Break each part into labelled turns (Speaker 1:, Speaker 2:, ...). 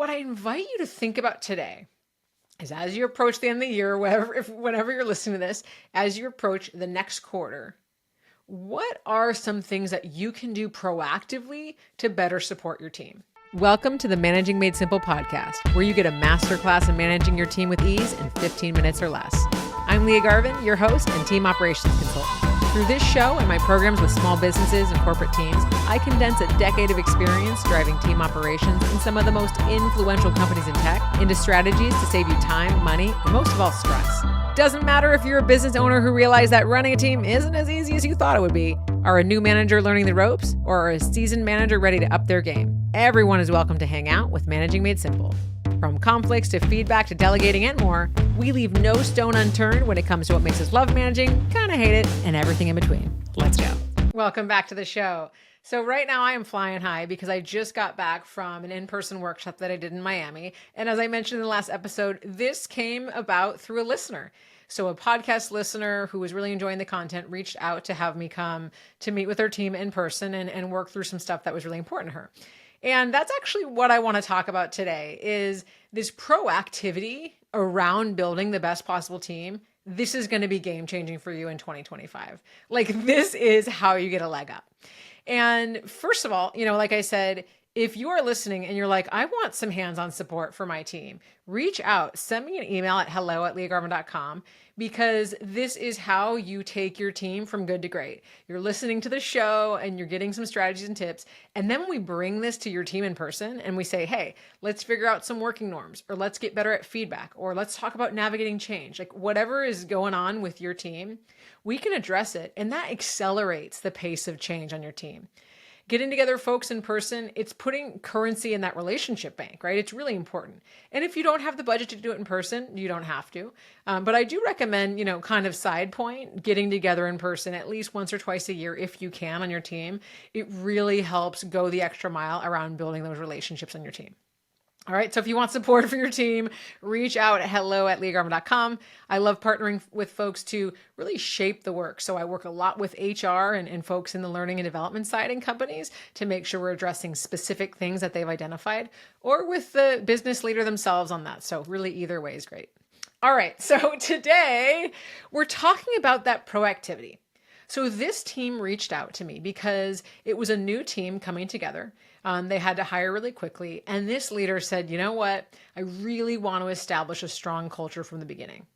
Speaker 1: what I invite you to think about today is as you approach the end of the year, whenever you're listening to this, as you approach the next quarter, what are some things that you can do proactively to better support your team? Welcome to the Managing Made Simple podcast, where you get a masterclass in managing your team with ease in 15 minutes or less. I'm Lia Garvin, your host and team operations consultant. Through this show and my programs with small businesses and corporate teams, I condense a decade of experience driving team operations in some of the most influential companies in tech into strategies to save you time, money, and most of all, stress. Doesn't matter if you're a business owner who realized that running a team isn't as easy as you thought it would be, are a new manager learning the ropes, or are a seasoned manager ready to up their game. Everyone is welcome to hang out with Managing Made Simple. From conflicts to feedback to delegating and more, we leave no stone unturned when it comes to what makes us love managing, kind of hate it, and everything in between. Let's go. Welcome back to the show. So right now I am flying high because I just got back from an in-person workshop that I did in Miami. And as I mentioned in the last episode, this came about through a listener. So a podcast listener who was really enjoying the content reached out to have me come to meet with her team in person and work through some stuff that was really important to her. And that's actually what I want to talk about today is this proactivity around building the best possible team. This is going to be game changing for you in 2025. Like this is how you get a leg up. And first of all, like I said, if you are listening and you're like, I want some hands-on support for my team, reach out, send me an email at hello@liagarvin.com because this is how you take your team from good to great. You're listening to the show and you're getting some strategies and tips. And then we bring this to your team in person and we say, hey, let's figure out some working norms, or let's get better at feedback, or let's talk about navigating change. Like whatever is going on with your team, we can address it. And that accelerates the pace of change on your team. Getting together folks in person, it's putting currency in that relationship bank, right? It's really important. And if you don't have the budget to do it in person, you don't have to. But I do recommend, kind of side point, getting together in person at least once or twice a year if you can on your team. It really helps go the extra mile around building those relationships on your team. All right. So if you want support for your team, reach out at hello@liagarvin.com. I love partnering with folks to really shape the work. So I work a lot with HR and folks in the learning and development side in companies to make sure we're addressing specific things that they've identified, or with the business leader themselves on that. So really either way is great. All right. So today we're talking about that proactivity. So this team reached out to me because it was a new team coming together. They had to hire really quickly. And this leader said, you know what? I really want to establish a strong culture from the beginning.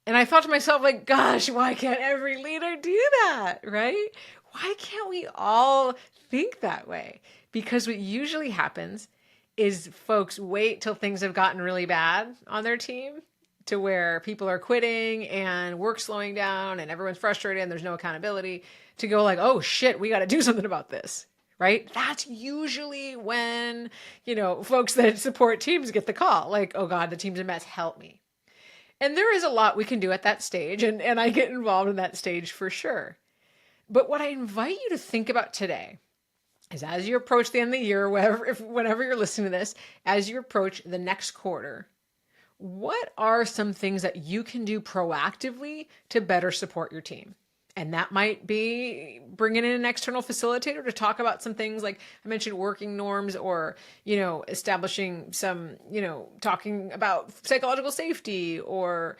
Speaker 1: And I thought to myself, like, gosh, why can't every leader do that, right? Why can't we all think that way? Because what usually happens is folks wait till things have gotten really bad on their team, to where people are quitting and work slowing down and everyone's frustrated and there's no accountability, to go like, oh shit, we got to do something about this, right? That's usually when, folks that support teams get the call, like, oh God, the team's a mess, help me. And there is a lot we can do at that stage. And I get involved in that stage for sure. But what I invite you to think about today is as you approach the end of the year, whenever you're listening to this, as you approach the next quarter, what are some things that you can do proactively to better support your team? And that might be bringing in an external facilitator to talk about some things like I mentioned, working norms, or, establishing some, talking about psychological safety, or,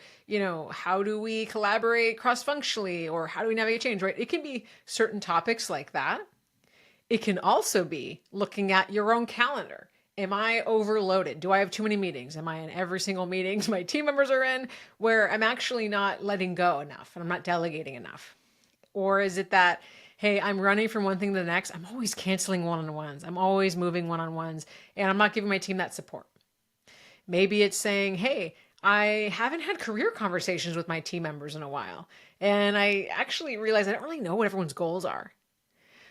Speaker 1: how do we collaborate cross-functionally, or how do we navigate change, right? It can be certain topics like that. It can also be looking at your own calendar. Am I overloaded? Do I have too many meetings? Am I in every single meeting my team members are in where I'm actually not letting go enough and I'm not delegating enough? Or is it that, hey, I'm running from one thing to the next. I'm always canceling one-on-ones. I'm always moving one-on-ones and I'm not giving my team that support. Maybe it's saying, hey, I haven't had career conversations with my team members in a while. And I actually realize I don't really know what everyone's goals are.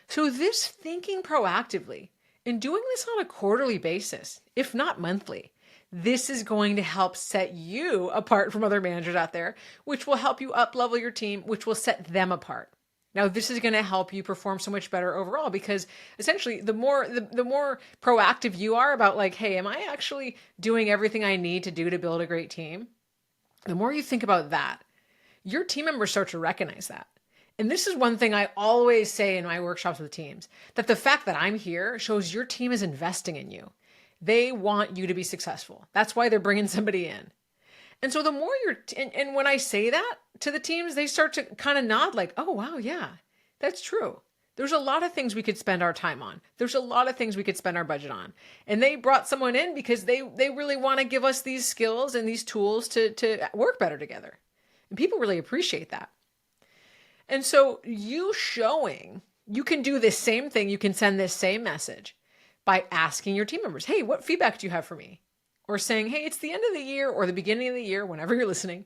Speaker 1: So this thinking proactively, and doing this on a quarterly basis, if not monthly, this is going to help set you apart from other managers out there, which will help you up-level your team, which will set them apart. Now, this is going to help you perform so much better overall, because essentially the more proactive you are about like, hey, am I actually doing everything I need to do to build a great team? The more you think about that, your team members start to recognize that. And this is one thing I always say in my workshops with teams, that the fact that I'm here shows your team is investing in you. They want you to be successful. That's why they're bringing somebody in. And so the more and when I say that to the teams, they start to kind of nod like, oh, wow, yeah, that's true. There's a lot of things we could spend our time on. There's a lot of things we could spend our budget on. And they brought someone in because they really want to give us these skills and these tools to work better together. And people really appreciate that. And so you can do this same thing. You can send this same message by asking your team members, hey, what feedback do you have for me? Or saying, hey, it's the end of the year or the beginning of the year, whenever you're listening.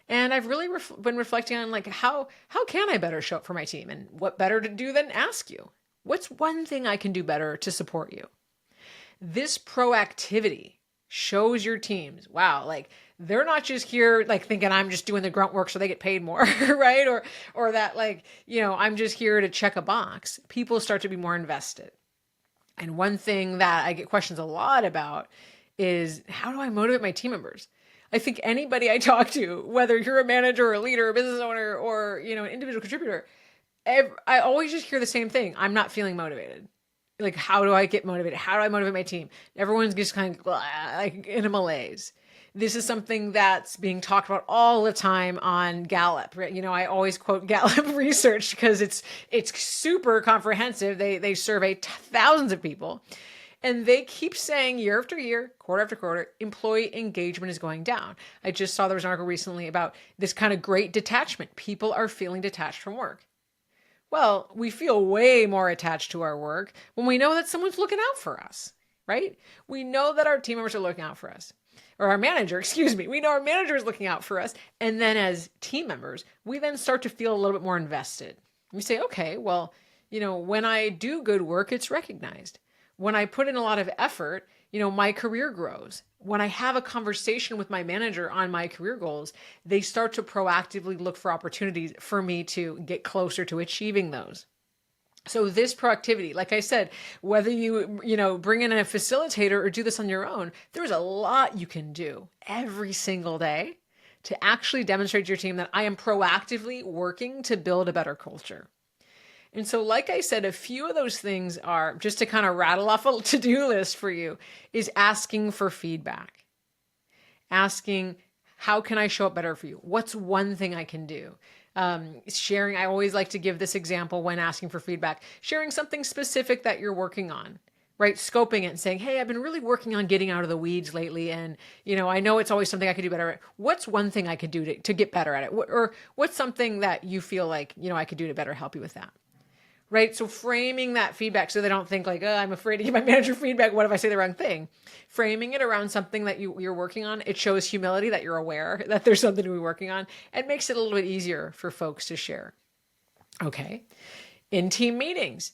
Speaker 1: And I've really been reflecting on like, how can I better show up for my team? And what better to do than ask you? What's one thing I can do better to support you? This proactivity shows your teams, wow, like they're not just here like thinking I'm just doing the grunt work so they get paid more, right? Or that like, I'm just here to check a box. People start to be more invested. And one thing that I get questions a lot about is, how do I motivate my team members? I think anybody I talk to, whether you're a manager or a leader, a business owner, or, an individual contributor, I always just hear the same thing. I'm not feeling motivated. Like, how do I get motivated? How do I motivate my team? Everyone's just kind of like in a malaise. This is something that's being talked about all the time on Gallup. Right? I always quote Gallup research because it's super comprehensive. They survey thousands of people. And they keep saying year after year, quarter after quarter, employee engagement is going down. I just saw there was an article recently about this kind of great detachment. People are feeling detached from work. Well, we feel way more attached to our work when we know that someone's looking out for us, right? We know that our team members are looking out for us. Or our manager, we know our manager is looking out for us. And then as team members, we then start to feel a little bit more invested. We say, okay, well, when I do good work, it's recognized. When I put in a lot of effort, my career grows. When I have a conversation with my manager on my career goals, they start to proactively look for opportunities for me to get closer to achieving those. So this proactivity, like I said, whether you bring in a facilitator or do this on your own, there's a lot you can do every single day to actually demonstrate to your team that I am proactively working to build a better culture. And so, like I said, a few of those things are, just to kind of rattle off a to-do list for you, is asking for feedback. Asking, how can I show up better for you? What's one thing I can do? Sharing, I always like to give this example when asking for feedback, sharing something specific that you're working on, right? Scoping it and saying, hey, I've been really working on getting out of the weeds lately. And, I know it's always something I could do better at. What's one thing I could do to get better at it? Or what's something that you feel like, I could do to better help you with that? Right? So framing that feedback so they don't think like, oh, I'm afraid to give my manager feedback. What if I say the wrong thing? Framing it around something that you're working on. It shows humility that you're aware that there's something to be working on. It makes it a little bit easier for folks to share. Okay. In team meetings,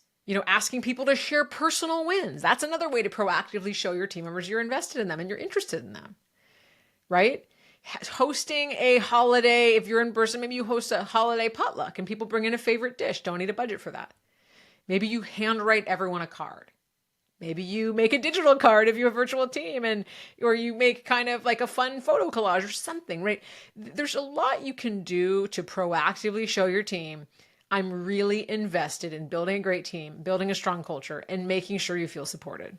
Speaker 1: asking people to share personal wins. That's another way to proactively show your team members you're invested in them and you're interested in them. Right? Hosting a holiday, if you're in person, maybe you host a holiday potluck and people bring in a favorite dish. Don't need a budget for that. Maybe you handwrite everyone a card. Maybe you make a digital card if you have a virtual team, or you make kind of like a fun photo collage or something, right? There's a lot you can do to proactively show your team, I'm really invested in building a great team, building a strong culture, and making sure you feel supported.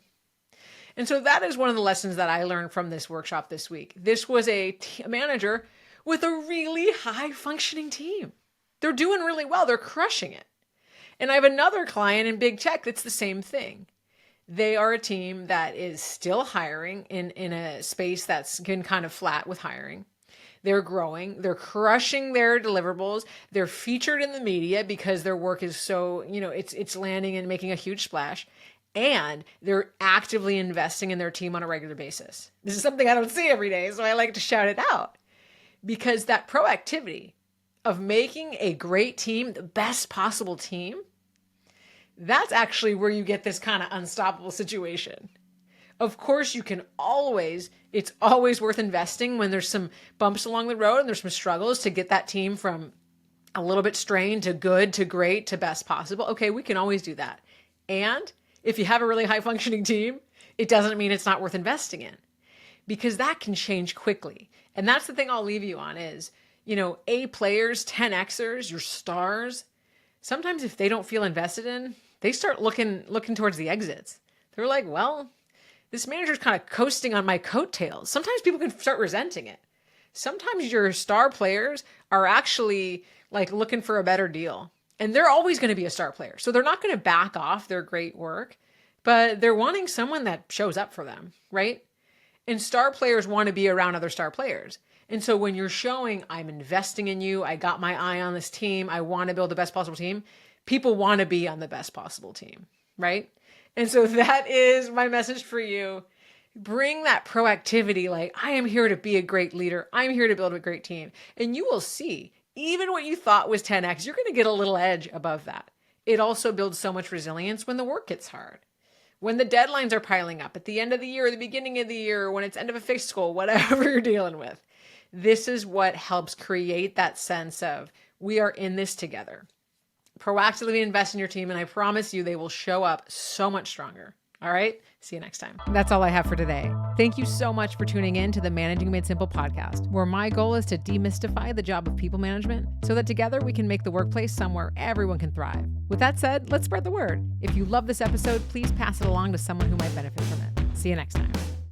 Speaker 1: And so that is one of the lessons that I learned from this workshop this week. This was a manager with a really high functioning team. They're doing really well. They're crushing it. And I have another client in big tech that's the same thing. They are a team that is still hiring in a space that's been kind of flat with hiring. They're growing. They're crushing their deliverables. They're featured in the media because their work is so, it's landing and making a huge splash. And they're actively investing in their team on a regular basis. This is something I don't see every day, so I like to shout it out. Because that proactivity of making a great team, the best possible team, that's actually where you get this kind of unstoppable situation. Of course, it's always worth investing when there's some bumps along the road and there's some struggles to get that team from a little bit strained to good to great to best possible. Okay, we can always do that. And if you have a really high functioning team, it doesn't mean it's not worth investing in, because that can change quickly. And that's the thing I'll leave you on is, A players, 10Xers, your stars, sometimes if they don't feel invested in, they start looking towards the exits. They're like, well, this manager's kind of coasting on my coattails. Sometimes people can start resenting it. Sometimes your star players are actually like looking for a better deal. And they're always going to be a star player. So they're not going to back off their great work, but they're wanting someone that shows up for them, right? And star players want to be around other star players. And so when you're showing, I'm investing in you, I got my eye on this team, I want to build the best possible team, people want to be on the best possible team, right? And so that is my message for you. Bring that proactivity, like, I am here to be a great leader. I'm here to build a great team. And you will see, even what you thought was 10x, you're going to get a little edge above that. It also builds so much resilience when the work gets hard. When the deadlines are piling up at the end of the year, or the beginning of the year, when it's end of a fiscal, whatever you're dealing with. This is what helps create that sense of we are in this together. Proactively invest in your team, and I promise you they will show up so much stronger. All right. See you next time. That's all I have for today. Thank you so much for tuning in to the Managing Made Simple podcast, where my goal is to demystify the job of people management so that together we can make the workplace somewhere everyone can thrive. With that said, let's spread the word. If you love this episode, please pass it along to someone who might benefit from it. See you next time.